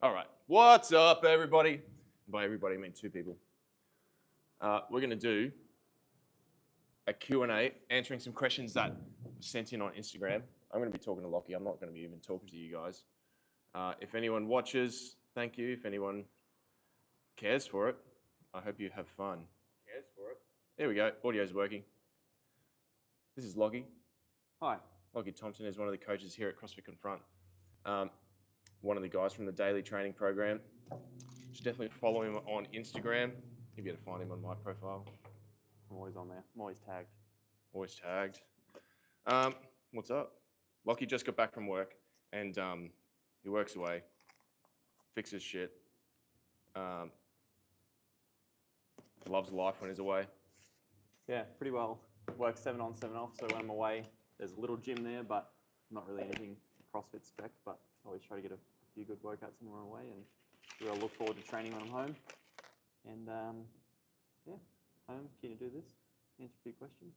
All right. What's up, everybody? By everybody, I mean two people. We're going to do a Q&A, answering some questions that were sent in on Instagram. I'm going to be talking to Lockie. I'm not going to be even talking to you guys. If anyone watches, thank you. If anyone cares for it, I hope you have fun. Cares for it? There we go. Audio's working. This is Lockie. Hi. Lockie Thompson is one of the coaches here at CrossFit Confront. One of the guys from the daily training program. You should definitely follow him on Instagram. You'll be able to find him on my profile. I'm always on there. I'm always tagged. Always tagged. What's up? Lockie just got back from work and he works away, fixes shit, loves life when he's away. Yeah, pretty well. Work 7 on, 7 off. So when I'm away, there's a little gym there, but not really anything CrossFit spec. But I always try to get a few good workouts when I'm away, and really look forward to training when I'm home. And yeah, home, keen to do this. Answer a few questions.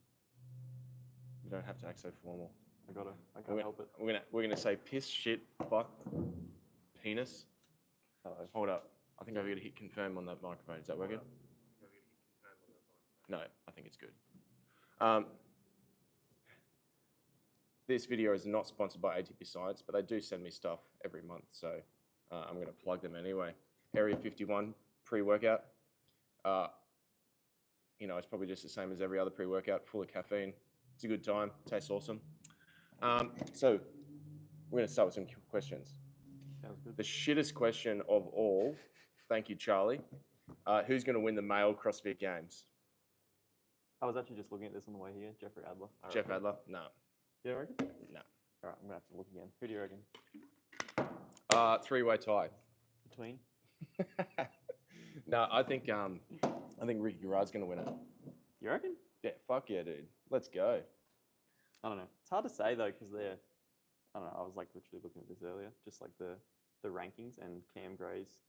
You don't have to act so formal. I can't help it. We're gonna say piss, shit, fuck, penis. Hello. Hold up. I think I've got to hit confirm on that microphone. Is that working? No, I think it's good. This video is not sponsored by ATP Science, but they do send me stuff every month, so I'm going to plug them anyway. Area 51 pre-workout. It's probably just the same as every other pre-workout, full of caffeine. It's a good time, tastes awesome. So we're going to start with some questions. Sounds good. The shittest question of all, thank you, Charlie. Who's going to win the male CrossFit Games? I was actually just looking at this on the way here. Jeffrey Adler. Jeff Adler? No. You reckon? No. All right, I'm going to have to look again. Who do you reckon? Three-way tie. Between? No, I think Ricky Garard's going to win it. You reckon? Yeah, fuck yeah, dude. Let's go. I don't know. It's hard to say though, because I don't know. I was like literally looking at this earlier, just like the rankings and Cam Gray's.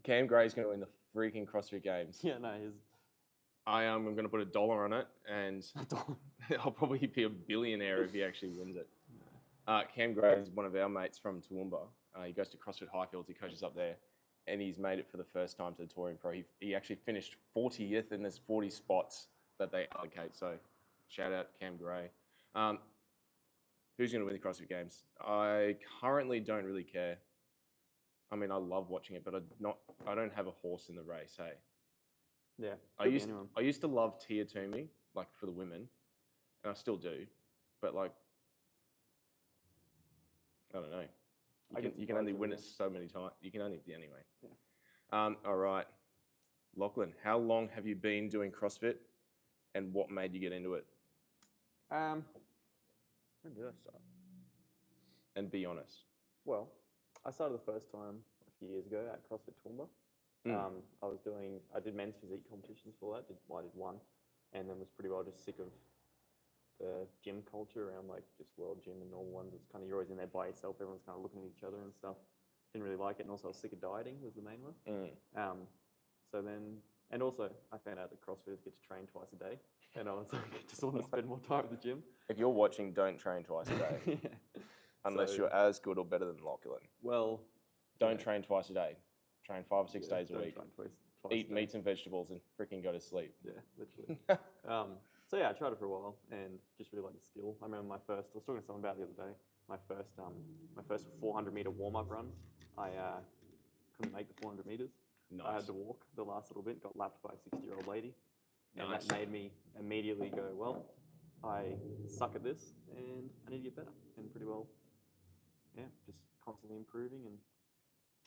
Cam Gray's going to win the freaking CrossFit Games. Yeah, no, I'm going to put $1 on it, and I'll probably be a billionaire if he actually wins it. Cam Gray is one of our mates from Toowoomba. He goes to CrossFit Highfields. He coaches up there, and he's made it for the first time to the Touring Pro. He actually finished 40th, and there's 40 spots that they allocate. So, shout out Cam Gray. Who's going to win the CrossFit Games? I currently don't really care. I mean, I love watching it, but I don't have a horse in the race. Hey. Yeah. I used to love Tia Toomey, like for the women, and I still do, but like, I don't know. You can only win it so many times. You can only, anyway. Yeah. All right. Lachlan, how long have you been doing CrossFit, and what made you get into it? When did I start? And be honest. Well, I started the first time a few years ago at CrossFit Toowoomba. I did men's physique competitions for that. I did one, and then was pretty well just sick of the gym culture around like just world gym and normal ones. It's kind of, you're always in there by yourself. Everyone's kind of looking at each other and stuff. Didn't really like it, and also I was sick of dieting was the main one. So then, and also I found out that CrossFitters get to train twice a day, and I was like, I just want to spend more time at the gym. If you're watching, don't train twice a day, Yeah. unless you're as good or better than Lachlan. Well, don't train twice a day. Train 5 or 6 days a week. Twice Eat meats and vegetables and freaking go to sleep. Yeah, literally. So yeah, I tried it for a while and just really liked the skill. I remember I was talking to someone about it the other day. My first 400-meter warm-up run, I couldn't make the 400 meters. Nice. I had to walk the last little bit. Got lapped by a 60-year-old lady, and Nice. that made me immediately go, well, I suck at this and I need to get better. And pretty well, yeah, just constantly improving and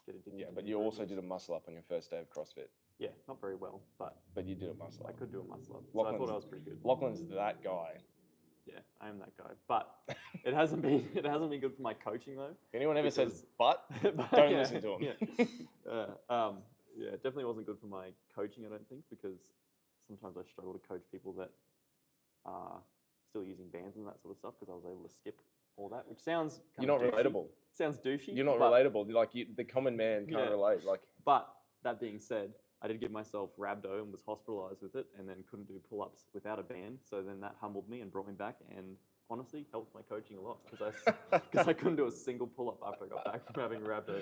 get addicted. Yeah, but you also did a muscle up on your first day of CrossFit. Yeah, not very well, but you did a muscle up. I could do a muscle up. So I thought I was pretty good. Lachlan's that guy. Yeah, I am that guy. But it hasn't been good for my coaching though. If anyone ever says but, don't listen to him. Yeah, it definitely wasn't good for my coaching, I don't think, because sometimes I struggle to coach people that are still using bands and that sort of stuff, because I was able to skip all that, which sounds You're not relatable. Sounds douchey. You're not relatable. Like the common man can't relate. Like, but that being said, I did give myself rhabdo and was hospitalized with it, and then couldn't do pull-ups without a band. So then that humbled me and brought me back. And honestly helped my coaching a lot because I couldn't do a single pull-up after I got back from having rhabdo.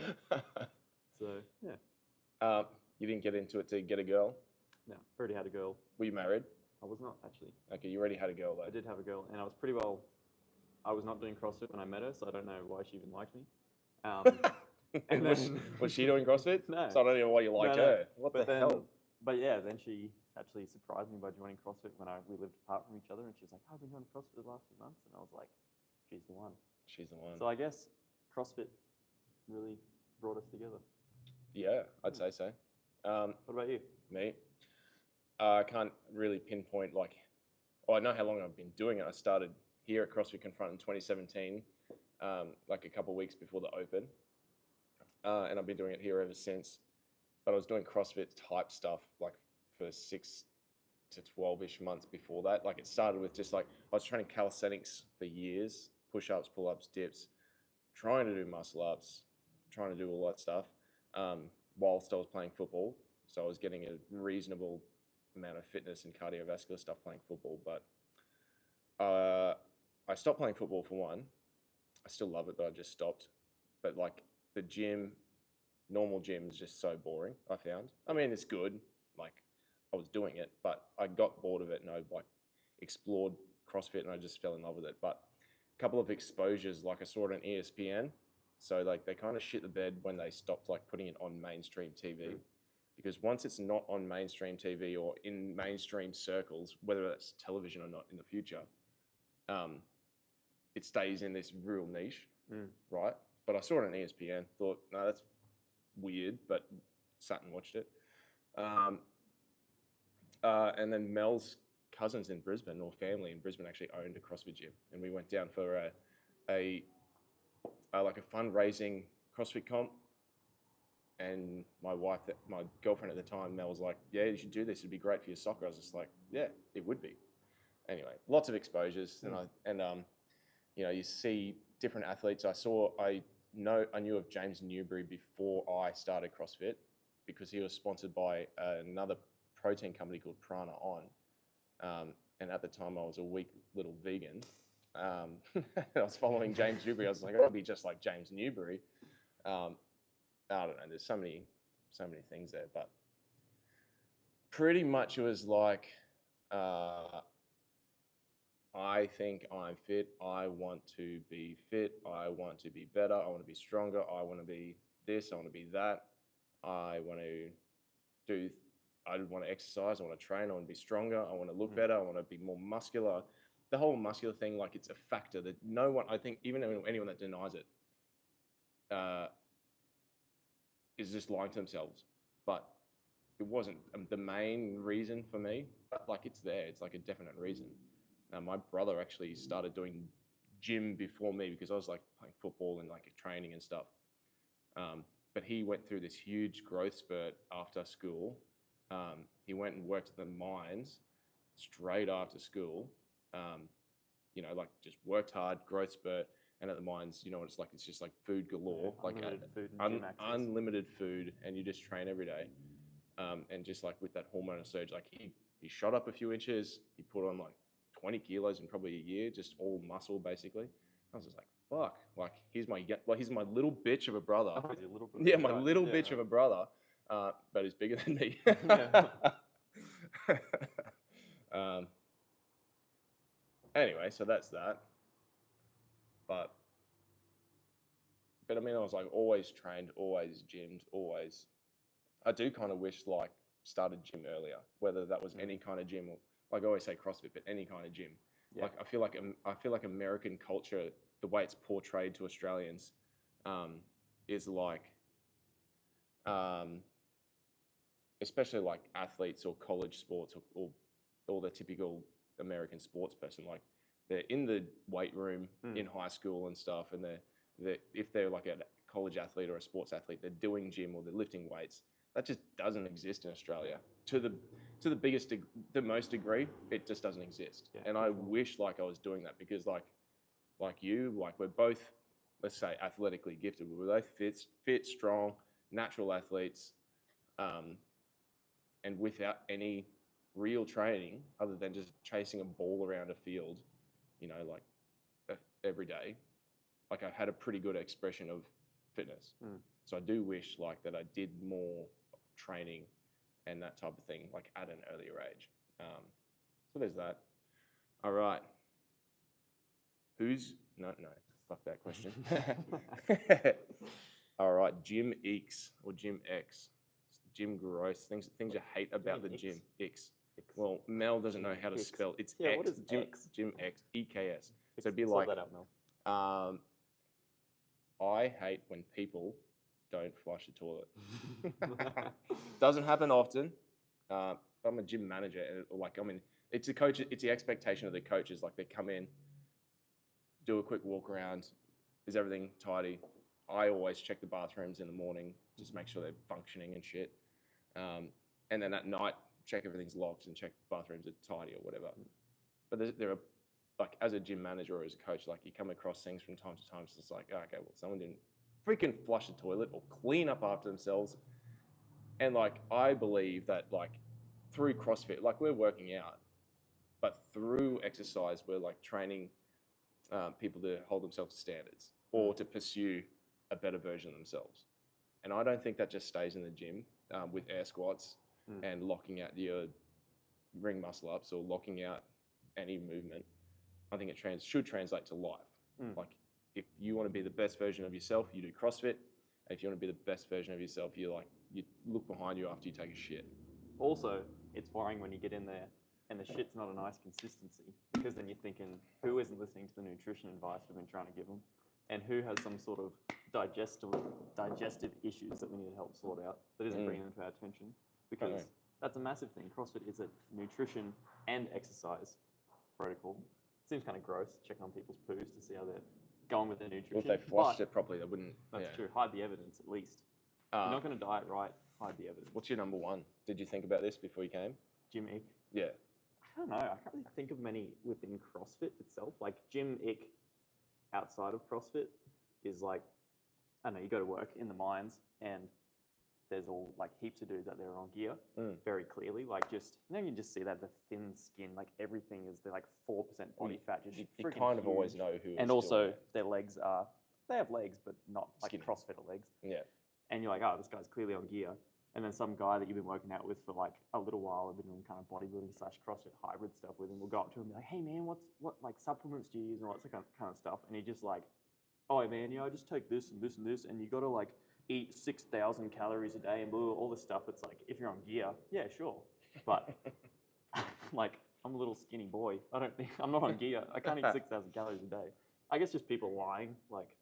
So yeah. You didn't get into it to get a girl? No, already had a girl. Were you married? I was not actually. Okay, you already had a girl though. I did have a girl, and I was not doing CrossFit when I met her, so I don't know why she even liked me. And then, was she doing CrossFit? No. So I don't know why you liked her. What the hell? But yeah, then she actually surprised me by joining CrossFit when we lived apart from each other, and she was like, "Oh, I've been going to CrossFit the last few months," and I was like, "She's the one." She's the one. So I guess CrossFit really brought us together. Yeah, I'd say so. What about you? Me? I can't really pinpoint I know how long I've been doing it. I started here at CrossFit Confront in 2017, like a couple of weeks before the Open. And I've been doing it here ever since. But I was doing CrossFit type stuff like for 6 to 12-ish months before that. Like it started with just I was training calisthenics for years, push-ups, pull-ups, dips, trying to do muscle ups, trying to do all that stuff, whilst I was playing football. So I was getting a reasonable amount of fitness and cardiovascular stuff playing football. But I stopped playing football for one. I still love it, but I just stopped. But like the gym, normal gym is just so boring, I found. I mean, it's good. Like I was doing it, but I got bored of it and I explored CrossFit and I just fell in love with it. But a couple of exposures, like I saw it on ESPN. So like they kind of shit the bed when they stopped putting it on mainstream TV. Because once it's not on mainstream TV or in mainstream circles, whether that's television or not in the future, it stays in this real niche, right? But I saw it on ESPN, thought, no, that's weird, but sat and watched it. And then Mel's cousins in Brisbane, or family in Brisbane, actually owned a CrossFit gym, and we went down for a fundraising CrossFit comp. And my girlfriend at the time, Mel, was like, "Yeah, you should do this. It'd be great for your soccer." I was just like, "Yeah, it would be." Anyway, lots of exposures, and you see different athletes. I knew of James Newbury before I started CrossFit because he was sponsored by another protein company called Prana On. And at the time, I was a weak little vegan. I was following James Newbury. I was like, I'll be just like James Newbury. I don't know. There's so many things there, but pretty much it was like, I think I'm fit. I want to be fit. I want to be better. I want to be stronger. I want to be this. I want to be that. I want to exercise. I want to train. I want to be stronger. I want to look better. I want to be more muscular. The whole muscular thing, like it's a factor that no one, I think, even anyone that denies it, is just lying to themselves. But it wasn't the main reason for me, but like it's there. It's like a definite reason. My brother actually started doing gym before me because I was like playing football and like training and stuff. But he went through this huge growth spurt after school. He went and worked at the mines straight after school. Just worked hard, growth spurt. And at the mines, you know what it's like? It's just like food galore, unlimited food, and you just train every day. And just like with that hormonal surge, like he shot up a few inches. He put on like 20 kilos in probably a year, just all muscle basically. I was just like, fuck, like he's my little bitch of a brother. Oh, he's a little brother. Yeah, my little bitch of a brother, but he's bigger than me. Anyway, so that's that. But I mean, I was like always trained, always gymmed, always. I do kind of wish started gym earlier, whether that was any kind of gym or like I always say CrossFit, but any kind of gym. Yeah. Like I feel like American culture, the way it's portrayed to Australians, is like, especially like athletes or college sports or the typical American sports person, like they're in the weight room in high school and stuff, and if they're like a college athlete or a sports athlete, they're doing gym or they're lifting weights. That just doesn't exist in Australia. To the most degree, it just doesn't exist. Yeah, and I wish I was doing that because like we're both, let's say, athletically gifted. We're both fit, strong, natural athletes, and without any real training other than just chasing a ball around a field, every day, like I had a pretty good expression of fitness. So I do wish like that I did more training and that type of thing, like at an earlier age. So there's that. All right. No, fuck that question. All right, Gym X or Gym X, Gym Gross, things you hate about the gym. X. Well, Mel doesn't know how to spell. It's Yeah, X. what is X? Gym X, EKS. So it'd be Sort like, that out, Mel. I hate when people don't flush the toilet. Doesn't happen often. I'm a gym manager, and it's a coach. It's the expectation of the coaches. Like they come in, do a quick walk around. Is everything tidy? I always check the bathrooms in the morning, just make sure they're functioning and shit. And then at night, check everything's locked and check the bathrooms are tidy or whatever. But there are, like, as a gym manager or as a coach, like you come across things from time to time. So it's like, oh, okay, well, someone didn't freaking flush the toilet or clean up after themselves. And like, I believe that like through CrossFit, like we're working out, but through exercise, we're like training people to hold themselves to standards or to pursue a better version of themselves. And I don't think that just stays in the gym with air squats and locking out your ring muscle ups or locking out any movement. I think it should translate to life. Like if you want to be the best version of yourself, you do CrossFit. If you want to be the best version of yourself, you look behind you after you take a shit. Also, it's worrying when you get in there and the shit's not a nice consistency, because then you're thinking, who isn't listening to the nutrition advice we've been trying to give them, and who has some sort of digestive issues that we need to help sort out that isn't bringing them to our attention, because that's a massive thing. CrossFit is a nutrition and exercise protocol. Seems kind of gross, checking on people's poos to see how they're going with their nutrition. Well, if they flushed it properly, they wouldn't. That's true. Hide the evidence, at least. You're not going to diet right, hide the evidence. What's your number one? Did you think about this before you came? Gym ick. Yeah. I don't know. I can't really think of many within CrossFit itself. Like gym ick outside of CrossFit is like, I don't know, you go to work in the mines and there's all like heaps of dudes out there on gear very clearly. Like just, you just see that the thin skin, like everything is like 4% body fat. Just you freaking kind of huge. always know who. And also their legs they have legs, but not like Skinny. CrossFitter legs. Yeah. And you're like, oh, this guy's clearly on gear. And then some guy that you've been working out with for like a little while, I've been doing kind of bodybuilding / CrossFit hybrid stuff with him, will go up to him and be like, hey man, what like supplements do you use and all that kind of stuff. And he just like, oh man, I just take this and this and this, and you got to like eat 6,000 calories a day and blah, all this stuff. It's like, if you're on gear, yeah, sure. But like, I'm a little skinny boy. I'm not on gear. I can't eat 6,000 calories a day. I guess just people lying, like,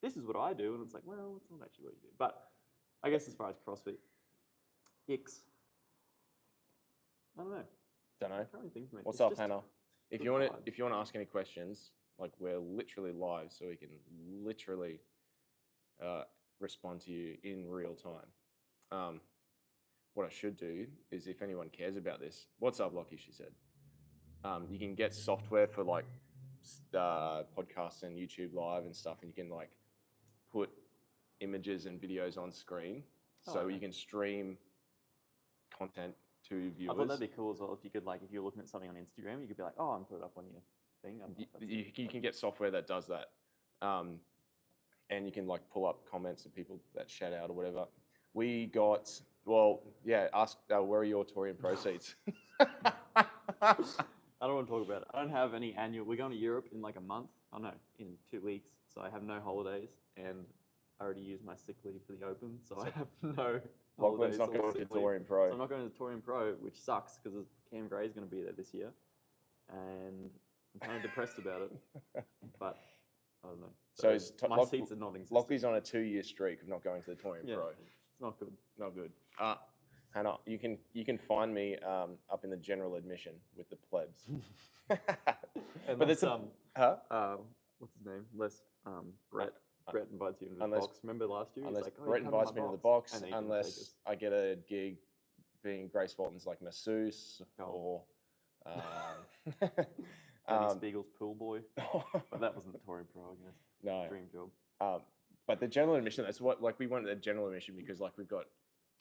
this is what I do. And it's like, well, it's not actually what you do. But I guess as far as CrossFit, X. I don't know. Don't know. I can't really think of it. What's up, Hannah? If you want to ask any questions, like we're literally live, so we can literally respond to you in real time. What I should do is, if anyone cares about this, what's up, Lockie? She said, you can get software for like podcasts and YouTube Live and stuff, and you can like put images and videos on screen, so you can stream content to viewers. I thought that'd be cool as well. If you could, like, if you're looking at something on Instagram, you could be like, oh, and put it up on your thing. You can get software that does that. And you can like pull up comments of people that shout out or whatever. We got, ask where are your Torian proceeds? I don't want to talk about it. I don't have any annual. We're going to Europe in like a month. Oh no, in 2 weeks. So I have no holidays, and I already used my sick leave for the Open, so I have no. Lachlan's not going to the Torian Pro. So I'm not going to the Torian Pro, which sucks because Cam Gray's going to be there this year, and I'm kind of depressed about it. But I don't know. So my seats are not existing. Lockie's on a 2-year streak of not going to the Torian Pro. It's not good. Not good. Hannah, you can find me up in the general admission with the plebs. But it's what's his name? Brett invites you into the box. Remember last year? Unless like, Brett invites me to the box, unless I get a gig being Grace Walton's like masseuse or Danny Spiegel's pool boy. But that wasn't the Torian Pro, I guess. No. Dream job. But the general admission, that's what, like, we wanted the general admission because like we've got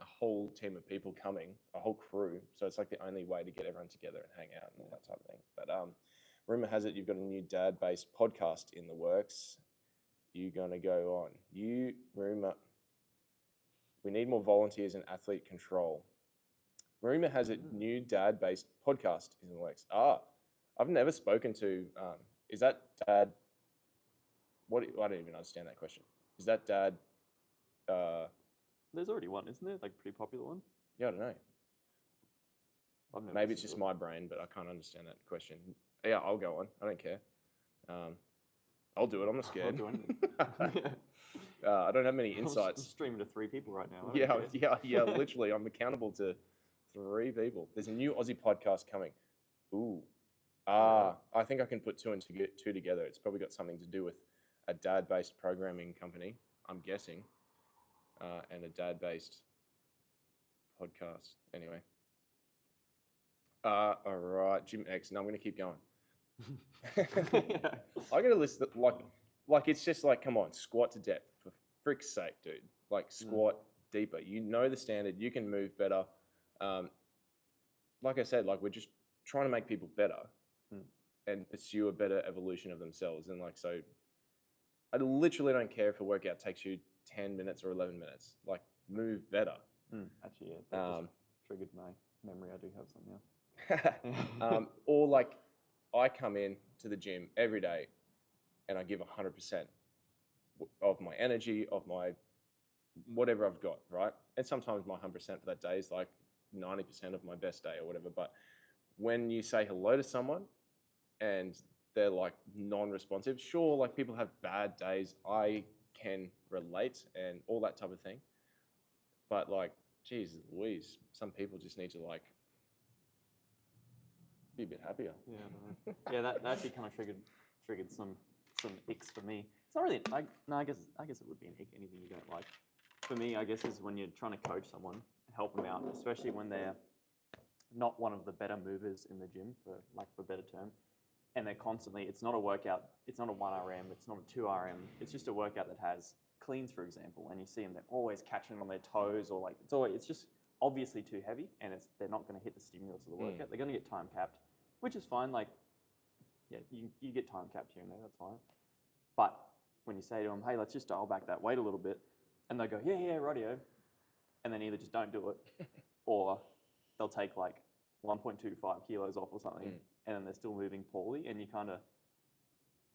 a whole team of people coming, a whole crew. So it's like the only way to get everyone together and hang out and all that type of thing. But Rumor has it you've got a new dad-based podcast in the works. You gonna go on? Rumor. We need more volunteers in athlete control. Rumor has it new dad-based podcast is in the works. I've never spoken to. Is that dad? I don't even understand that question. Is that dad? There's already one, isn't there? Like pretty popular one. Yeah, I don't know. I've never Maybe it's listened just to it. my brain, but I can't understand that question. Yeah, I'll go on. I don't care. I'll do it. I'm not scared. I'll do anything. I don't have many I'm insights. streaming to 3 people right now. I don't care. Yeah. Literally, I'm accountable to 3 people. There's a new Aussie podcast coming. Ooh. I think I can put 2 and 2 together. It's probably got something to do with a dad-based programming company, I'm guessing, and a dad-based podcast. Anyway. All right, Gym X. No, I'm going to keep going. I got a list that like it's just like, come on, squat to depth for frick's sake, dude. Like squat deeper. You know the standard. You can move better. Like I said, like we're just trying to make people better and pursue a better evolution of themselves. And like, so I literally don't care if a workout takes you 10 minutes or 11 minutes. Like, move better. Actually, yeah, that just triggered my memory. I do have some now. Or like, I come in to the gym every day and I give 100% of my energy, of my whatever I've got, right? And sometimes my 100% for that day is like 90% of my best day or whatever. But when you say hello to someone and they're like non-responsive, sure, like people have bad days. I can relate and all that type of thing. But like, geez Louise, some people just need to like be a bit happier. Yeah, yeah, that actually kind of triggered some icks for me. It's not really. I guess it would be an ick. Anything you don't like. For me, I guess is when you're trying to coach someone, help them out, especially when they're not one of the better movers in the gym, for better term, and they're constantly. It's not a workout. It's not a 1RM. It's not a 2RM. It's just a workout that has cleans, for example, and you see them. They're always catching on their toes, or like it's just obviously too heavy, and they're not going to hit the stimulus of the workout. They're going to get time capped, which is fine. Like, yeah, you get time capped here and there. That's fine. But when you say to them, hey, let's just dial back that weight a little bit, and they go, yeah, rightio, and then either just don't do it, or they'll take like 1.25 kilos off or something, and then they're still moving poorly, and you kind of,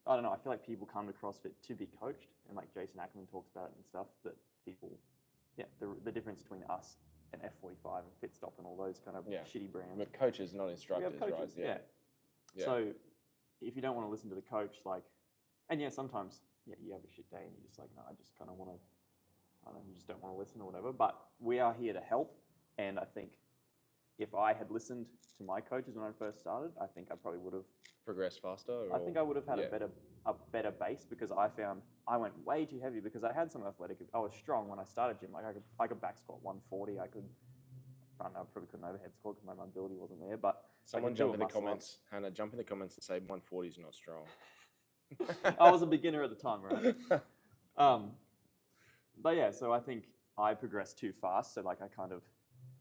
I don't know, I feel like people come to CrossFit to be coached, and like Jason Ackerman talks about it and stuff, that people, the difference between us and F45 and Fitstop and all those kind of shitty brands. We're coaches, not instructors, coaches, right? Yeah. So if you don't want to listen to the coach, like, and sometimes, you have a shit day and you're just like, no, I just kind of want to, I don't know, you just don't want to listen or whatever. But we are here to help. And I think if I had listened to my coaches when I first started, I think I probably would have progressed faster. I think I would have had a better base, because I found I went way too heavy because I had some athletic. I was strong when I started gym. Like I could back squat 140. I probably couldn't overhead squat because my mobility wasn't there. But someone jump in the comments, Hannah. Jump in the comments and say 140 is not strong. I was a beginner at the time, right? But yeah, so I think I progressed too fast. So like I kind of,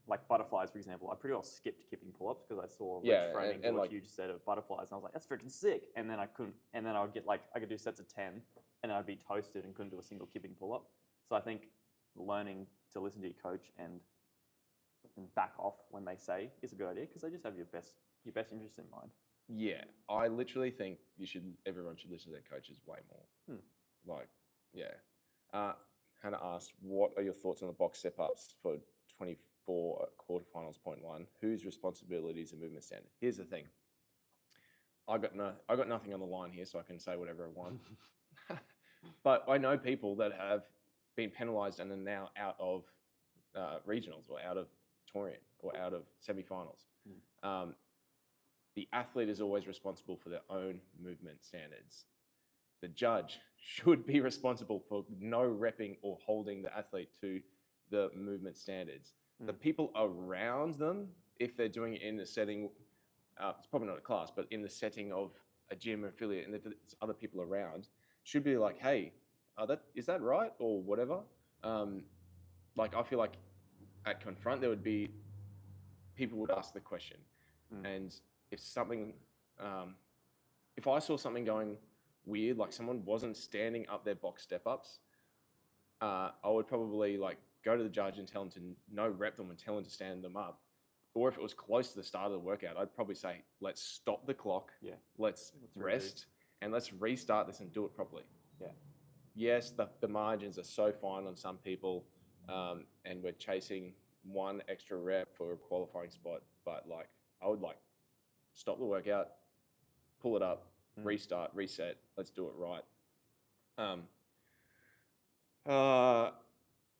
like butterflies, for example, I pretty well skipped kipping pull-ups because I saw ledge framing do a huge set of butterflies, and I was like, that's freaking sick. And then I couldn't, and then I would get like, I could do sets of 10, and then I'd be toasted and couldn't do a single kipping pull-up. So I think learning to listen to your coach and back off when they say is a good idea, because they just have your best interest in mind. Yeah, I literally think everyone should listen to their coaches way more. Like, yeah. Hannah asked, what are your thoughts on the box step-ups for 24 quarterfinals, point 1? Whose responsibilities are movement standard? Here's the thing. I got nothing on the line here, so I can say whatever I want. But I know people that have been penalised and are now out of regionals, or out of Torian, or out of semi-finals. The athlete is always responsible for their own movement standards. The judge should be responsible for no repping or holding the athlete to the movement standards. The people around them, if they're doing it in a setting, it's probably not a class, but in the setting of a gym or affiliate, and if there's other people around, should be like, hey, is that right, or whatever. Like, I feel like at Confront, there would be, people would ask the question. And if something, if I saw something going weird, like someone wasn't standing up their box step-ups, I would probably like go to the judge and tell him to no rep them and tell him to stand them up. Or if it was close to the start of the workout, I'd probably say, let's stop the clock, let's rest, and let's restart this and do it properly. Yeah. Yes, the margins are so fine on some people, and we're chasing one extra rep for a qualifying spot, but like I would like stop the workout, pull it up, restart, reset, let's do it right.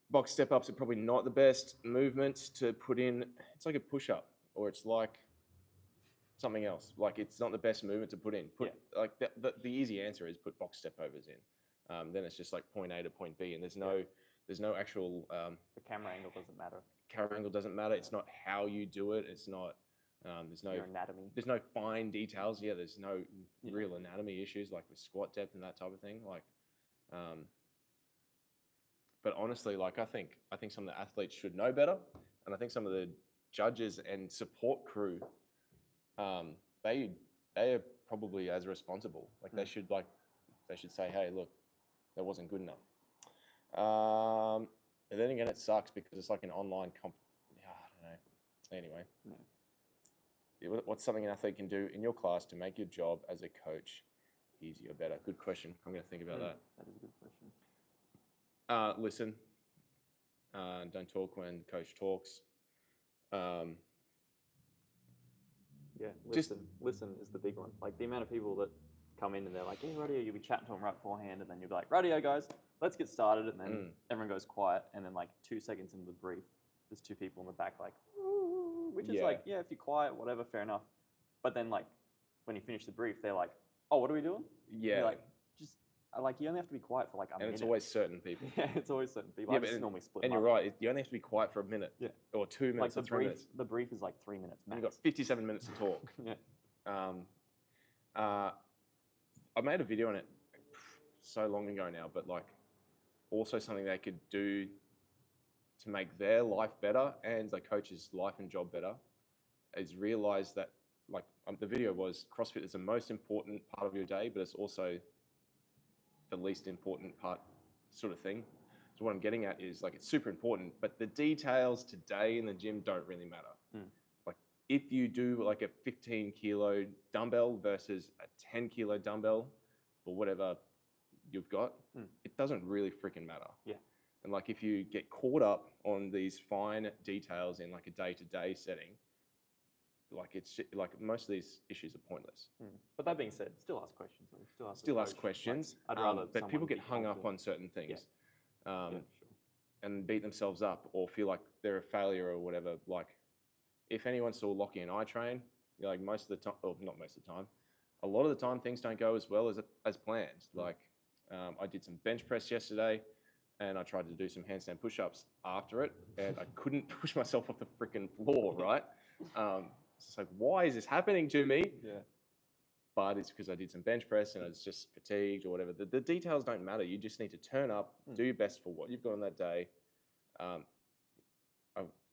Box step-ups are probably not the best movements to put in. It's like a push-up, or it's like something else. Like it's not the best movement to put in. Like the easy answer is put box step-overs in. Then it's just like point A to point B, and there's no actual. The camera angle doesn't matter. Camera angle doesn't matter. It's not how you do it. It's not. There's no your anatomy. There's no fine details. Yeah, there's no real anatomy issues like with squat depth and that type of thing. Like, but honestly, like I think some of the athletes should know better, and I think some of the judges and support crew, they are probably as responsible. Like they should say, hey, look, that wasn't good enough. And then again, it sucks because it's like an online I don't know. Anyway. What's something an athlete can do in your class to make your job as a coach easier, better? Good question. I'm going to think about that. That is a good question. Listen. Don't talk when the coach talks. Listen is the big one. Like the amount of people that come in and they're like, "Hey, radio," you'll be chatting to them right beforehand, and then you'll be like, "Radio, guys, let's get started," and then everyone goes quiet, and then like 2 seconds into the brief, there's 2 people in the back like, which is like, if you're quiet, whatever, fair enough. But then like when you finish the brief, they're like, "Oh, what are we doing?" Yeah. And you're like, you only have to be quiet for like a minute. And it's always certain people. Yeah, it's always certain people. I just normally split. And you're right. You only have to be quiet for a minute. Yeah. Or 2 minutes like or 3 minutes. The brief is like 3 minutes max. And you've got 57 minutes to talk. I made a video on it so long ago now, but like also something they could do to make their life better and the coach's life and job better is realize that like the video was CrossFit is the most important part of your day, but it's also the least important part sort of thing. So what I'm getting at is like, it's super important, but the details today in the gym don't really matter. Like if you do like a 15 kilo dumbbell versus a 10 kilo dumbbell or whatever you've got, it doesn't really freaking matter. Yeah. And like, if you get caught up on these fine details in like a day-to-day setting, like it's like most of these issues are pointless. But that being said, still ask questions. Still ask questions. Like, I'd rather but people get hung up on certain things, and beat themselves up or feel like they're a failure or whatever. Like, if anyone saw Lockie and I train, like most of the time, or not most of the time, a lot of the time things don't go as well as planned. Like, I did some bench press yesterday, and I tried to do some handstand push-ups after it, and I couldn't push myself off the freaking floor. Right. It's just like, why is this happening to me? Yeah. But it's because I did some bench press and I was just fatigued or whatever. The details don't matter. You just need to turn up, do your best for what you've got on that day. I've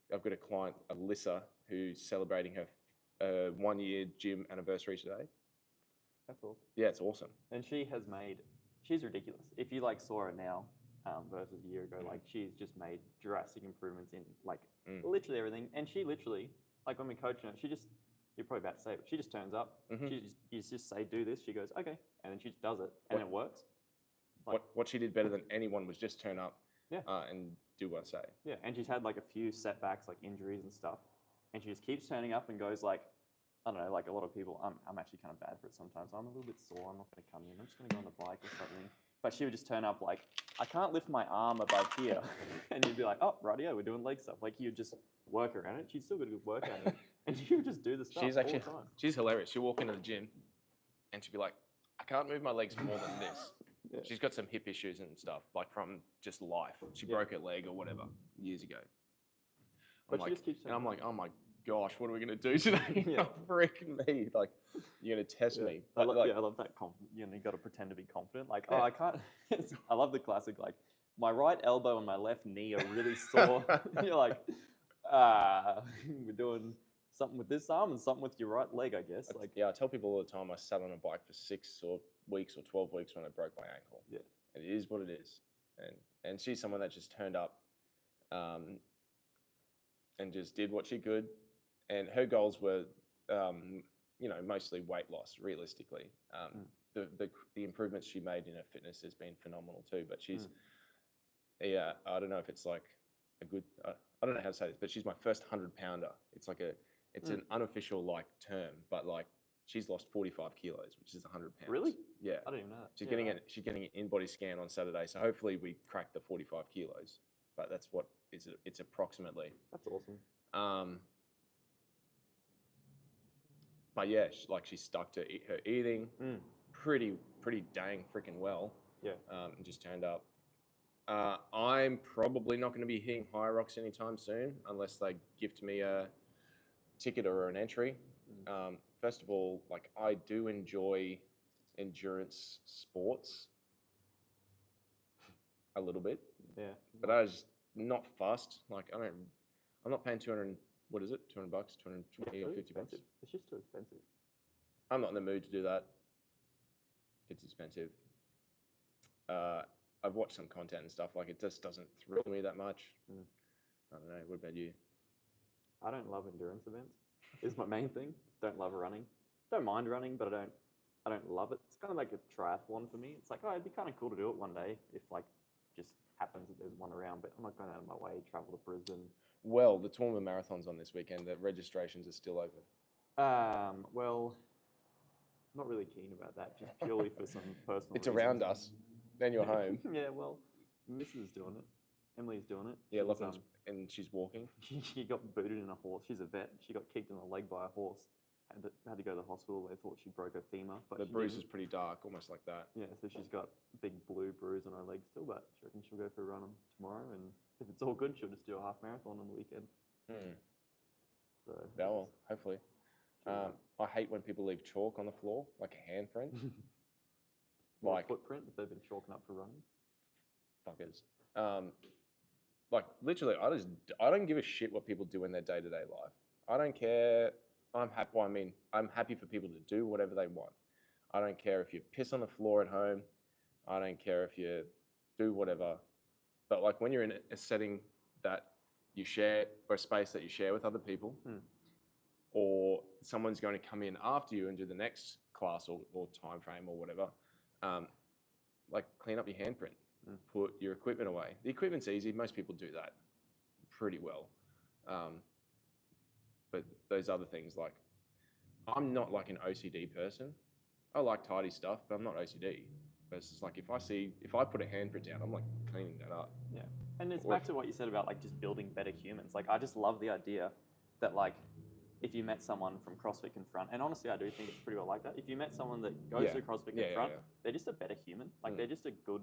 got a client, Alyssa, who's celebrating her 1 year gym anniversary today. That's awesome. Yeah, it's awesome. And she's ridiculous. If you like saw her now versus a year ago, like she's just made drastic improvements in like literally everything. And she literally, like when we coach her, you're probably about to say it, but she just turns up. You just say, do this. She goes, okay. And then she just does it. And it works. Like, what she did better than anyone was just turn up and do what I say. Yeah. And she's had like a few setbacks, like injuries and stuff. And she just keeps turning up and goes like, I don't know, like a lot of people, I'm actually kind of bad for it sometimes. I'm a little bit sore. I'm not going to come in. I'm just going to go on the bike or something. But she would just turn up like, I can't lift my arm above here. And you'd be like, oh, rightio, we're doing leg stuff. Like you'd just work around it. She'd still got a good workout in it. And she would just do the stuff all the time. She's hilarious. She'll walk into the gym and she'll be like, I can't move my legs more than this. Yeah. She's got some hip issues and stuff, like from just life. She broke her leg or whatever years ago. But she just keeps saying, and I'm like, oh my gosh, what are we going to do today? Freaking me. Like, you're going to test me. I love that. You got to pretend to be confident. Like, oh, I can't. I love the classic, like, my right elbow and my left knee are really sore. You're like, we're doing something with this arm and something with your right leg, I guess. Like, yeah, I tell people all the time I sat on a bike for 6 weeks or 12 weeks when I broke my ankle. Yeah. And it is what it is. And she's someone that just turned up and just did what she could. And her goals were, mostly weight loss, realistically. The improvements she made in her fitness has been phenomenal too. But she's, I don't know if it's like a good, I don't know how to say this, but she's my first 100-pounder. It's like it's an unofficial like term, but like she's lost 45 kilos, which is 100 pounds. Really? Yeah. I didn't even know that. She's getting an in-body scan on Saturday, so hopefully we crack the 45 kilos. But that's what it's approximately. That's awesome. But yeah, she stuck to her eating pretty dang freaking well. Yeah. And just turned up. I'm probably not going to be hitting High Rocks anytime soon unless they gift me a ticket or an entry. First of all, like I do enjoy endurance sports a little bit. Yeah. But I was not fussed. Like I'm not paying 200. What is it? $200, 220 or 50 bucks. It's just too expensive. I'm not in the mood to do that. It's expensive. I've watched some content and stuff. Like it just doesn't thrill me that much. I don't know. What about you? I don't love endurance events. Is my main thing. Don't love running. Don't mind running, but I don't love it. It's kind of like a triathlon for me. It's like, it'd be kind of cool to do it one day if like just happens that there's one around, but I'm not going out of my way to travel to Brisbane. Well, the Toowoomba Marathon's on this weekend. The registrations are still open. Well, I'm not really keen about that, just purely for some personal It's reasons. around us. Then you're home. Yeah, well, Mrs. is doing it. Emily's doing it. Yeah, and she's walking. She got booted in a horse. She's a vet. She got kicked in the leg by a horse. Had to go to the hospital. They thought she broke her femur. But the bruise is pretty dark, almost like that. Yeah, so she's got a big blue bruise on her leg still, but she reckons she'll go for a run tomorrow, and if it's all good, she'll just do a half marathon on the weekend. So yeah, well, hopefully. I hate when people leave chalk on the floor, like a handprint. Like a footprint if they've been chalking up for running. Fuckers. Like literally, I don't give a shit what people do in their day-to-day life. I don't care. I'm happy for people to do whatever they want. I don't care if you piss on the floor at home. I don't care if you do whatever. But like when you're in a setting that you share or a space that you share with other people, or someone's going to come in after you and do the next class or time frame or whatever, like clean up your handprint, put your equipment away. The equipment's easy. Most people do that pretty well. But those other things, like I'm not like an OCD person. I like tidy stuff, but I'm not OCD. But it's just like if I put a handprint down, I'm like cleaning that up. Yeah, and it's back to what you said about like just building better humans. Like I just love the idea that like if you met someone from CrossFit Confront, and honestly I do think it's pretty well like that. If you met someone that goes to CrossFit Confront, they're just a better human. Like they're just a good,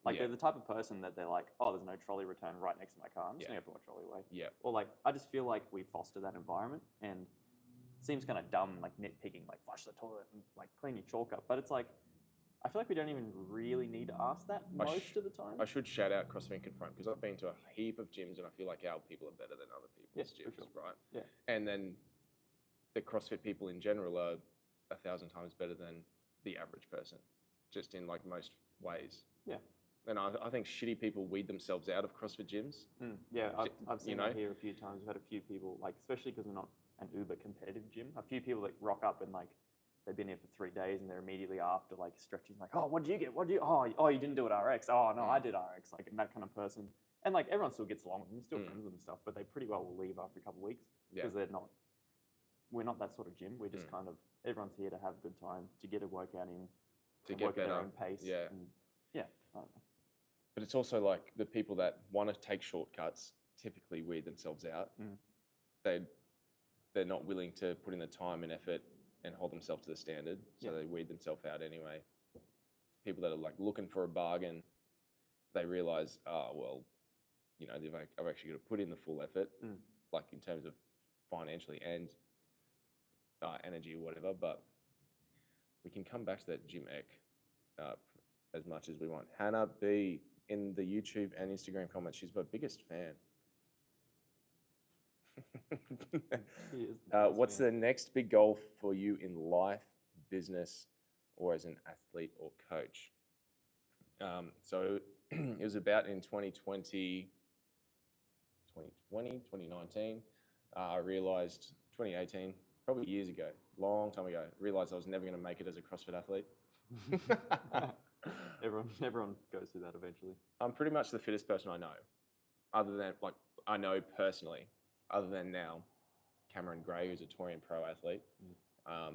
like they're the type of person that they're like, oh, there's no trolley return right next to my car. I'm just gonna put my trolley away. Yeah. Or like I just feel like we foster that environment, and it seems kind of dumb, like nitpicking, like flush the toilet and like clean your chalk up. But it's like I feel like we don't even really need to ask that most of the time. I should shout out CrossFit Confront because I've been to a heap of gyms and I feel like our people are better than other people's gyms, right? Yeah. And then the CrossFit people in general are 1,000 times better than the average person, just in like most ways. Yeah. And I think shitty people weed themselves out of CrossFit gyms. Yeah, I've seen that here a few times. We've had a few people, like especially because we're not an uber competitive gym, a few people that rock up and like they've been here for 3 days and they're immediately after like stretching like, oh, what did you get? Oh, you didn't do it RX. Oh no, I did RX. Like and that kind of person. And like everyone still gets along with them, still friends with them and stuff, but they pretty well will leave after a couple of weeks because we're not that sort of gym. We're just kind of, everyone's here to have a good time, to get a workout in, to get better. At their own pace. Yeah. And, I don't know. But it's also like the people that want to take shortcuts typically weed themselves out. They're not willing to put in the time and effort and hold themselves to the standard, so they weed themselves out anyway. People that are like looking for a bargain, they realize, well, you know, I've actually got to put in the full effort, like in terms of financially and energy or whatever. But we can come back to that gym ec as much as we want. Hannah B in the YouTube and Instagram comments, she's my biggest fan. He is the best, What's man. the next big goal for you in life, business, or as an athlete or coach? So it was about in 2019. I realized 2018, probably years ago, long time ago, realized I was never going to make it as a CrossFit athlete. Everyone goes through that eventually. I'm pretty much the fittest person I know, other than I know personally, other than now, Cameron Gray, who's a Torian pro athlete. I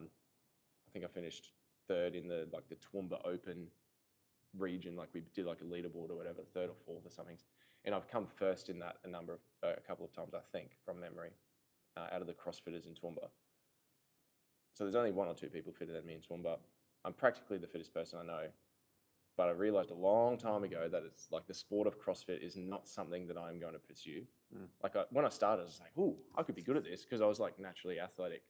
think I finished third in the Toowoomba Open region. Like we did like a leaderboard or whatever, third or fourth or something. And I've come first in that a couple of times, I think, from memory, out of the CrossFitters in Toowoomba. So there's only one or two people fitter than me in Toowoomba. I'm practically the fittest person I know. But I realized a long time ago that it's like the sport of CrossFit is not something that I'm going to pursue. Like when I started, I was like, "Ooh, I could be good at this," because I was like naturally athletic.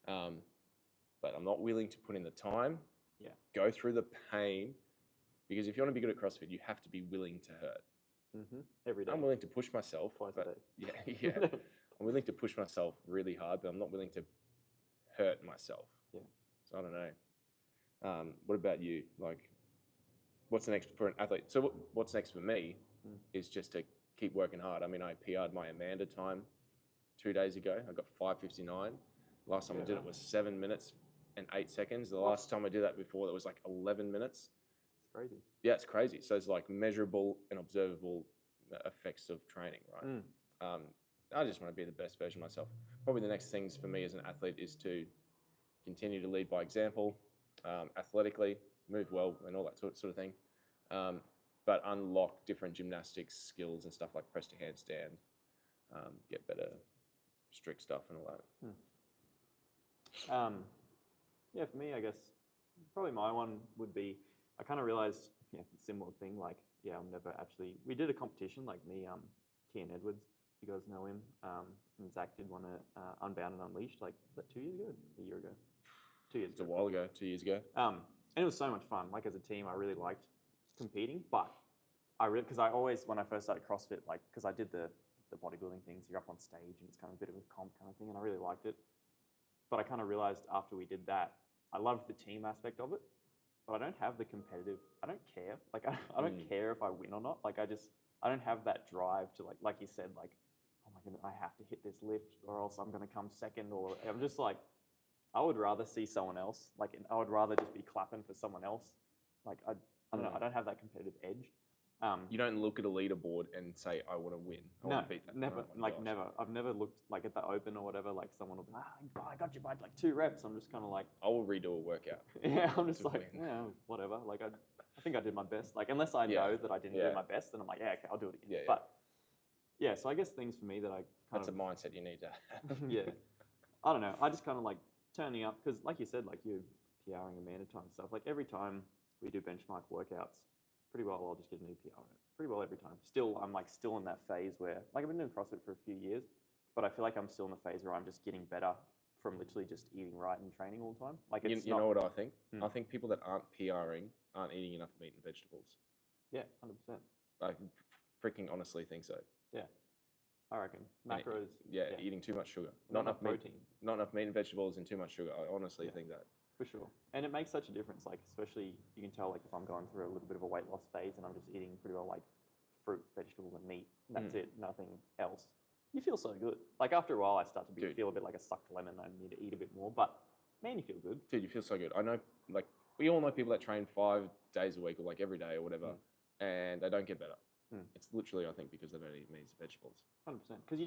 But I'm not willing to put in the time, go through the pain, because if you want to be good at CrossFit, you have to be willing to hurt. Every day. I'm willing to push myself. Twice a day. Yeah. I'm willing to push myself really hard, but I'm not willing to hurt myself. Yeah. So I don't know. What about you? Like, what's next for an athlete? So what's next for me is just to keep working hard. I mean, I PR'd my Amanda time 2 days ago. I got 5:59. Last time I did it was 7 minutes and 8 seconds. The last time I did that before, that was like 11 minutes. It's crazy. Yeah, it's crazy. So it's like measurable and observable effects of training, right? I just want to be the best version of myself. Probably the next things for me as an athlete is to continue to lead by example, athletically, move well, and all that sort of thing. But unlock different gymnastics skills and stuff like press to handstand, get better strict stuff and all that. Yeah, for me, I guess probably my one would be, I kind of realized, similar thing, like, I'm never actually, we did a competition, like me, Kian Edwards, you guys know him, and Zach did one at Unbound and Unleashed, like, was that 2 years ago? A year ago? 2 years It's ago. a while ago, 2 years ago. And it was so much fun. Like as a team, I really liked competing, but because I always, when I first started CrossFit, like, because I did the bodybuilding things, you're up on stage and it's kind of a bit of a comp kind of thing, and I really liked it. But I kind of realized after we did that, I loved the team aspect of it, but I don't have the competitive, I don't care. Like, I don't care if I win or not. Like, I don't have that drive to like you said, like, oh my goodness, I have to hit this lift or else I'm going to come second, or I'm just like, I would rather see someone else. Like, I would rather just be clapping for someone else. Like, I don't know. I don't have that competitive edge. You don't look at a leaderboard and say, I want to win. I want to beat that. Never. Never. I've never looked like at the open or whatever, like someone will be like, I got you by like 2 reps. I'm just kind of like, I will redo a workout. Yeah, I'm just like, whatever. Like, I think I did my best. Like, unless I know that I didn't do my best, then I'm like, okay, I'll do it again. But so I guess things for me that I That's a mindset you need to have. I don't know. I just kind of like turning up, because like you said, like you're PRing Amanda time and stuff. Like every time we do benchmark workouts, pretty well I'll just get a new PR on it. Pretty well every time. I'm like still in that phase where, like, I've been doing CrossFit for a few years, but I feel like I'm still in the phase where I'm just getting better from literally just eating right and training all the time. Like, it's you know what I think? I think people that aren't PRing aren't eating enough meat and vegetables. Yeah, 100%. I freaking honestly think so. Yeah, I reckon. Macros. Eating too much sugar. Not enough protein. Not enough meat and vegetables and too much sugar. I honestly think that. For sure. And it makes such a difference, like, especially you can tell, like, if I'm going through a little bit of a weight loss phase and I'm just eating pretty well, like, fruit, vegetables, and meat, and that's it, nothing else. You feel so good. Like, after a while, I start to feel a bit like a sucked lemon. I need to eat a bit more, but man, you feel good. Dude, you feel so good. I know, like, we all know people that train 5 days a week or like every day or whatever, and they don't get better. It's literally, I think, because they don't eat meat and vegetables. 100%. Because you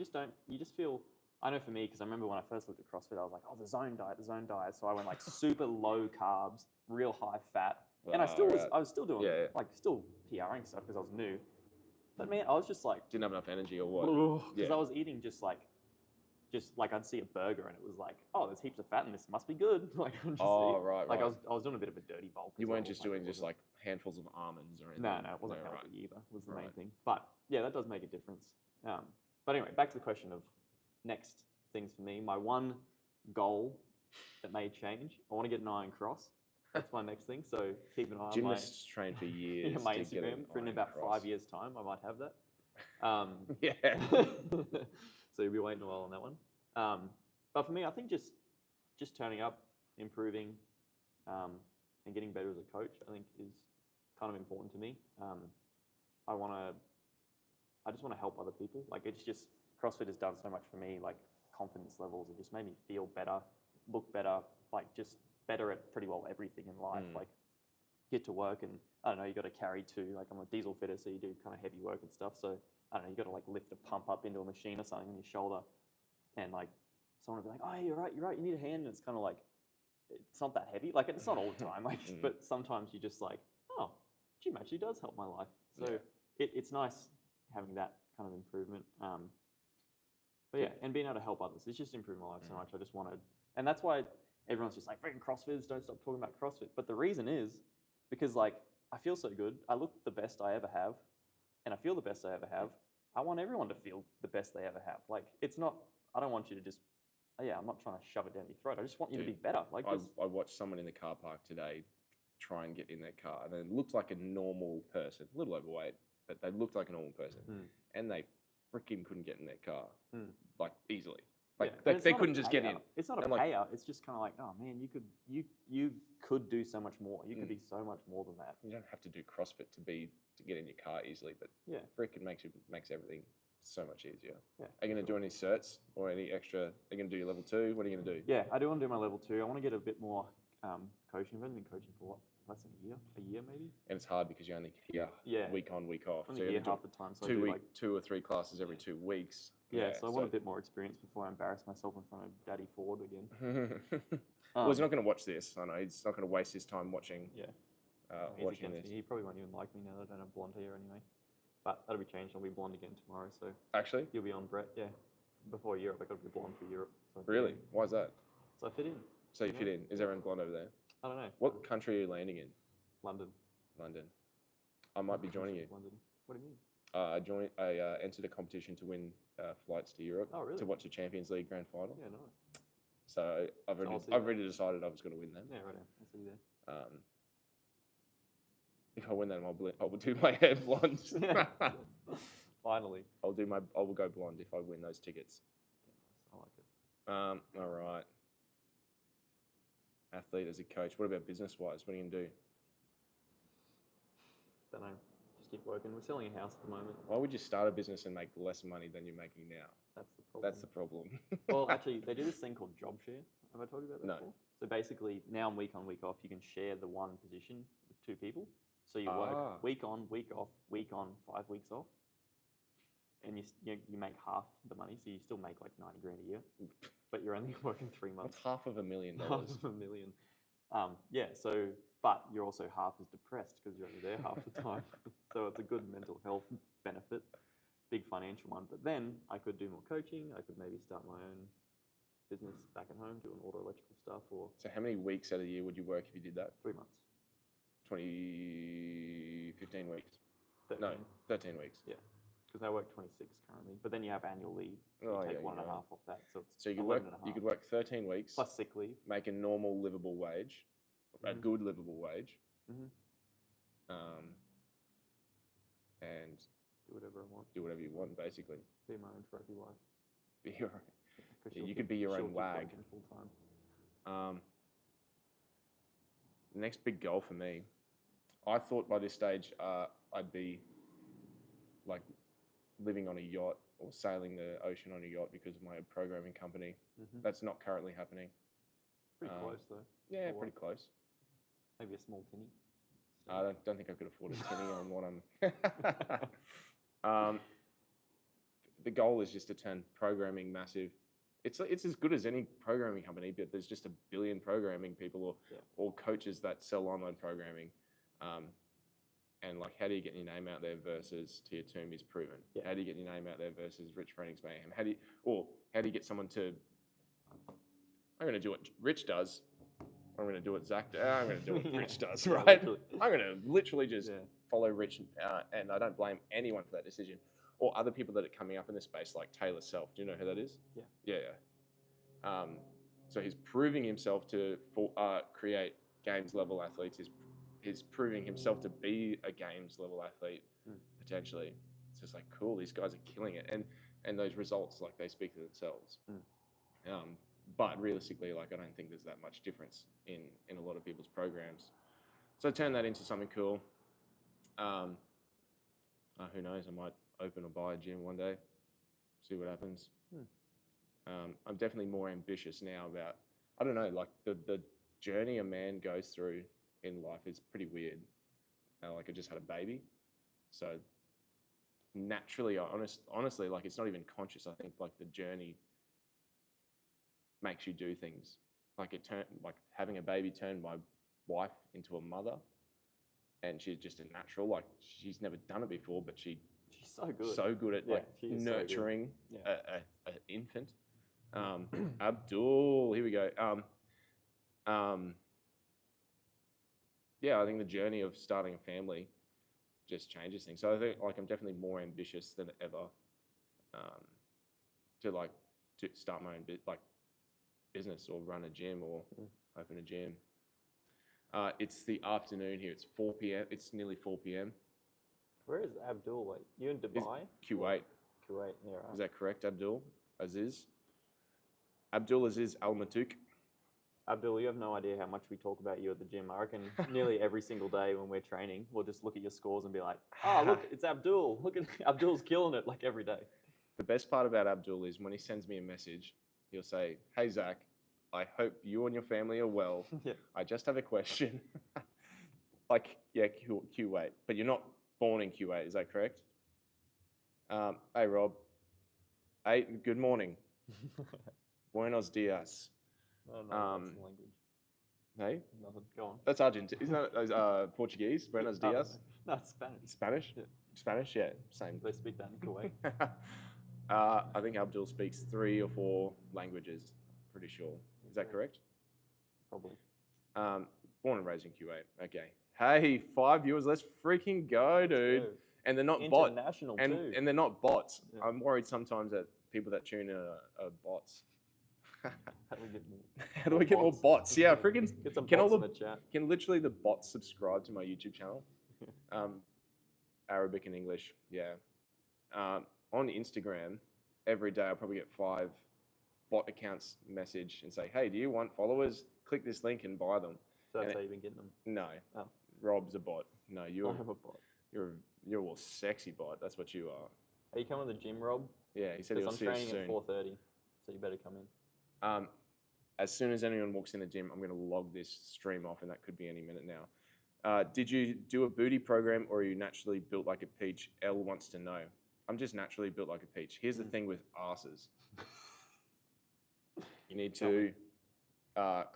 just feel, I know for me, because I remember when I first looked at CrossFit, I was like, oh, the zone diet. So I went like super low carbs, real high fat. And I was still doing, like, still PRing stuff because I was new. But man, I was just like, didn't have enough energy or what? Because I was eating just like I'd see a burger and it was like, oh, there's heaps of fat in this, must be good. Like, I'm just right. I was doing a bit of a dirty bulk. You weren't just doing just like handfuls of almonds or anything. No, it wasn't healthy either. Was the main thing. But yeah, that does make a difference. But anyway, back to the question of next things for me. My one goal that may change, I want to get an iron cross. That's my next thing. So keep an eye on gymnasts train for years. my Instagram. For in about 5 years' time, I might have that. So you'll be waiting a while on that one. But for me, I think just turning up, improving, and getting better as a coach, I think is kind of important to me. I just want to help other people. Like it's just CrossFit has done so much for me. Like confidence levels, it just made me feel better, look better, like just better at pretty well everything in life. Like get to work and I don't know, you got to carry two. Like I'm a diesel fitter, so you do kind of heavy work and stuff. So I don't know, you got to like lift a pump up into a machine or something on your shoulder, and like someone will be like, "Oh, you're right, you need a hand." And it's kind of like it's not that heavy. Like it's not all the time. Like, but sometimes you just like, "Oh, gym actually does help my life." So it's nice having that kind of improvement. But yeah, and being able to help others, it's just improved my life so much. I just wanted, and that's why everyone's just like, freaking CrossFitters, don't stop talking about CrossFit. But the reason is because like I feel so good. I look the best I ever have, and I feel the best I ever have. I want everyone to feel the best they ever have. Like it's not, I don't want you to just, I'm not trying to shove it down your throat. I just want you to be better. Like I watched someone in the car park today try and get in their car, and it looked like a normal person, a little overweight, but they looked like a normal person, and they freaking couldn't get in their car, like easily. Like they couldn't just get in. It's not a payout. It's just kind of like, oh man, you could do so much more. You could be so much more than that. You don't have to do CrossFit to get in your car easily, but freaking makes everything so much easier. Yeah. Are you going to do any certs or any extra? Are you going to do your level 2? What are you going to do? Yeah, I do want to do my level 2. I want to get a bit more coaching. I've only been coaching for what? Less than a year maybe. And it's hard because you're only here week on, week off. Only here half the time. So 2 or 3 classes every 2 weeks. Yeah, so I want a bit more experience before I embarrass myself in front of Daddy Ford again. Well, he's not going to watch this. I know he's not going to waste his time watching. Watching this. He probably won't even like me now that I don't have blonde hair anyway. But that'll be changed. I'll be blonde again tomorrow. So actually, you'll be on Brett. Yeah, before Europe, I got to be blonde for Europe. So really? Why is that? So I fit in. So you fit in? Is everyone blonde over there? I don't know. What country are you landing in? London. I might be joining you. London. What do you mean? I entered a competition to win flights to Europe to watch the Champions League Grand Final. Yeah, nice. So I've already decided I was going to win that. Yeah, right. I'll see you there. If I win that, I will do my hair blonde. Finally, I will go blonde if I win those tickets. Yeah, I like it. All right. Athlete as a coach. What about business-wise? What are you gonna do? Don't know. Just keep working. We're selling a house at the moment. Why would you start a business and make less money than you're making now? That's the problem. Well, actually, they do this thing called job share. Have I told you about that before? So basically, now week on, week off, you can share the one position with 2 people. So you work week on, week off, week on, 5 weeks off, and you make half the money. So you still make like 90 grand a year, but you're only working 3 months. That's $500,000. $500,000. Yeah. So, but you're also half as depressed because you're only there half the time. So it's a good mental health benefit, big financial one. But then I could do more coaching. I could maybe start my own business back at home, doing auto electrical stuff. So how many weeks out of the year would you work if you did that? 3 months. 15 weeks. 13. No, 13 weeks. Yeah, because I work 26 currently, but then you have annual leave. So you take 1.5 off that. So you could work 13 weeks plus sick leave, make a normal livable wage, a good livable wage, and do whatever I want. Do whatever you want, basically. Be my own trophy wife. You could be your own wag. Full time. The next big goal for me, I thought by this stage I'd be like living on a yacht or sailing the ocean on a yacht because of my programming company. That's not currently happening. Pretty close though. Yeah, pretty close. Maybe a small tinny. I don't think I could afford a tinny on what I'm. The goal is just to turn programming massive. It's as good as any programming company, but there's just a billion programming people or coaches that sell online programming. And like, how do you get your name out there versus To Your Tomb is proven? Yeah. How do you get your name out there versus Rich Froening's Mayhem? How do you get someone to? I'm going to do what Rich does. I'm going to do what Zach does. I'm going to do what Rich does, right? I'm going to literally just follow Rich, and I don't blame anyone for that decision. Or other people that are coming up in this space, like Taylor Self. Do you know who that is? Yeah. So he's proving himself to create games level athletes. He's proving himself to be a games level athlete potentially. It's just like, cool, these guys are killing it. And and those results, like, they speak for themselves. But realistically, like, I don't think there's that much difference in a lot of people's programs. So I turned that into something cool. Who knows? I might open or buy a gym one day, see what happens. I'm definitely more ambitious now about, I don't know, like the journey a man goes through in life is pretty weird. Like, I just had a baby, so naturally, honestly, like, it's not even conscious. I think, like, the journey makes you do things. Like, having a baby turned my wife into a mother, and she's just a natural. Like, she's never done it before, but she's so good at like nurturing an infant. Abdul, here we go. Yeah, I think the journey of starting a family just changes things. So I think, like, I'm definitely more ambitious than ever to start my own business or run a gym or open a gym. It's the afternoon here. It's 4 p.m. It's nearly 4 p.m. Where is Abdul? Like, you in Dubai? Kuwait. Kuwait, yeah, right. Is that correct, Abdul Aziz? Abdul Aziz Al Matouk. Abdul, you have no idea how much we talk about you at the gym. I reckon nearly every single day when we're training, we'll just look at your scores and be like, oh, look, it's Abdul. Look at Abdul's killing it, like, every day. The best part about Abdul is when he sends me a message, he'll say, hey, Zach, I hope you and your family are well. Yeah. I just have a question. Like, yeah, Kuwait. But you're not born in Kuwait, is that correct? Hey, Rob. Hey, good morning. Buenos dias. I don't know that's the language. Hey? Nothing. Go on. That's Argentine. Isn't that Portuguese? Buenos dias? No, it's Spanish. Spanish? Yeah. Spanish, yeah, same. They speak that in Kuwait. I think Abdul speaks 3 or 4 languages, pretty sure. Is that correct? Probably. Born and raised in Kuwait. Okay. Hey, 5 viewers, let's freaking go, dude. And they're not bots. International too. And they're not bots. Yeah. I'm worried sometimes that people that tune in are bots. How do we get more? How do we get more bots? Yeah, freaking get some bots in the chat. Can literally the bots subscribe to my YouTube channel? Arabic and English, yeah. On Instagram, every day I'll probably get 5 bot accounts message and say, hey, do you want followers? Click this link and buy them. So that's how you've been getting them? No. Oh. Rob's a bot. No, you're I'm a bot. You're a sexy bot. That's what you are. Are you coming to the gym, Rob? Yeah, he said he'll see us soon. I'm training at 4:30, so you better come in. As soon as anyone walks in the gym, I'm going to log this stream off, and that could be any minute now. Did you do a booty program, or are you naturally built like a peach? Elle wants to know. I'm just naturally built like a peach. Here's the thing with asses. You need to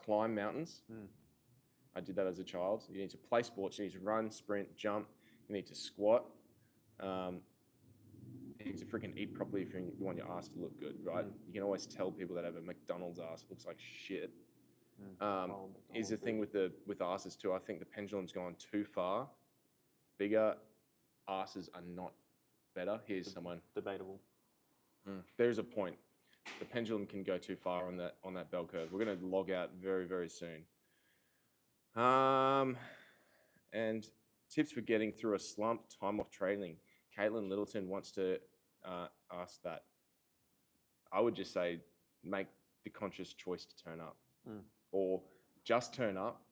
climb mountains. I did that as a child. You need to play sports. You need to run, sprint, jump. You need to squat. You need to freaking eat properly if you want your ass to look good, right? You can always tell people that have a McDonald's ass looks like shit. Is the thing with asses too. I think the pendulum's gone too far. Bigger asses are not better. Here's someone. Debatable. There's a point. The pendulum can go too far on that bell curve. We're going to log out very, very soon. And tips for getting through a slump, time off training. Caitlin Littleton wants to ask that. I would just say make the conscious choice to turn up, or just turn up,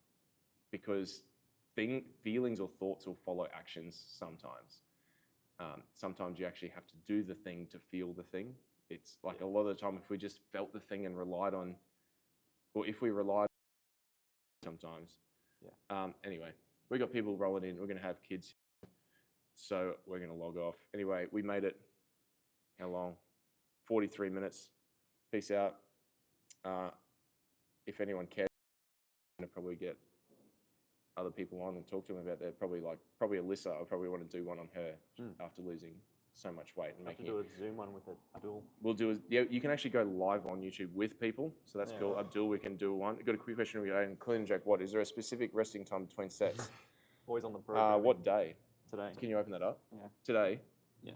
because feelings or thoughts will follow actions sometimes. Sometimes you actually have to do the thing to feel the thing. It's like a lot of the time, if we just felt the thing and relied on, or if we relied sometimes. Anyway, we got people rolling in. We're going to have kids, so we're going to log off. Anyway, we made it. How long? 43 minutes. Peace out. If anyone cares, I'm going to probably get other people on and talk to them about that. Probably Alyssa. I probably want to do one on her after losing so much weight and making do a Zoom one with it. Abdul. We'll do it. Yeah, you can actually go live on YouTube with people, so that's cool. Abdul, we can do one. Got a quick question regarding clean and jerk. What is there a specific resting time between sets? Always on the program. What day? Today. Can you open that up? Yeah. Today. Yeah.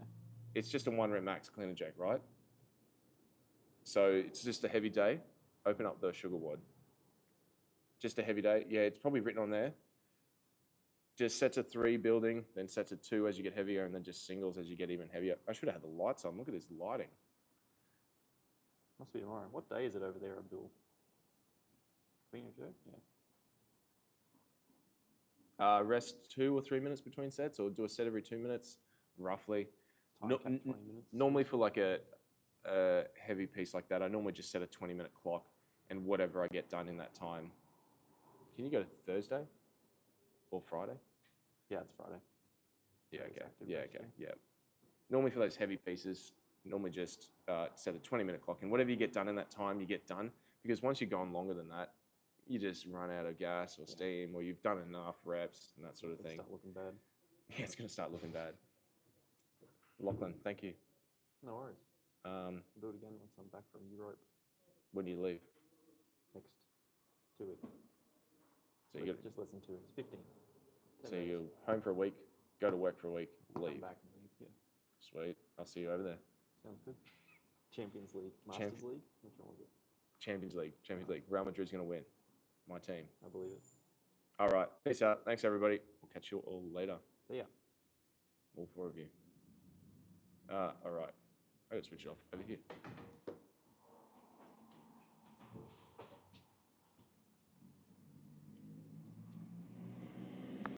It's just a 1 rep max clean and jerk, right? So it's just a heavy day. Open up the sugar wad. Just a heavy day. Yeah, it's probably written on there. Just sets of 3 building, then sets of 2 as you get heavier, and then just singles as you get even heavier. I should have had the lights on. Look at this lighting. Must be tomorrow. What day is it over there, Abdul? Beginning of yeah. Rest 2 or 3 minutes between sets, or do a set every 2 minutes, roughly. Time cap 20 minutes. Normally for like a heavy piece like that, I normally just set a 20-minute clock, and whatever I get done in that time. Can you go to Thursday or Friday? Yeah, it's Friday. Yeah, Friday's okay. active Yeah, rest okay. day. Yeah. Normally for those heavy pieces, normally just set a 20-minute clock, and whatever you get done in that time, you get done. Because once you're going longer than that, you just run out of gas or steam, or you've done enough reps and that sort of thing. Start looking bad. Yeah, it's going to start looking bad. Lachlan, thank you. No worries. I'll do it again once I'm back from Europe. When do you leave? Next 2 weeks. So you got just less than 2 weeks. 15. So you're home for a week, go to work for a week, leave. Come back and leave. Yeah. Sweet. I'll see you over there. Sounds good. Champions League, Masters League. Which one was it? Champions League. Real Madrid's going to win. My team. I believe it. All right. Peace out. Thanks, everybody. We'll catch you all later. See ya. All 4 of you. All right. I got to switch it off over here.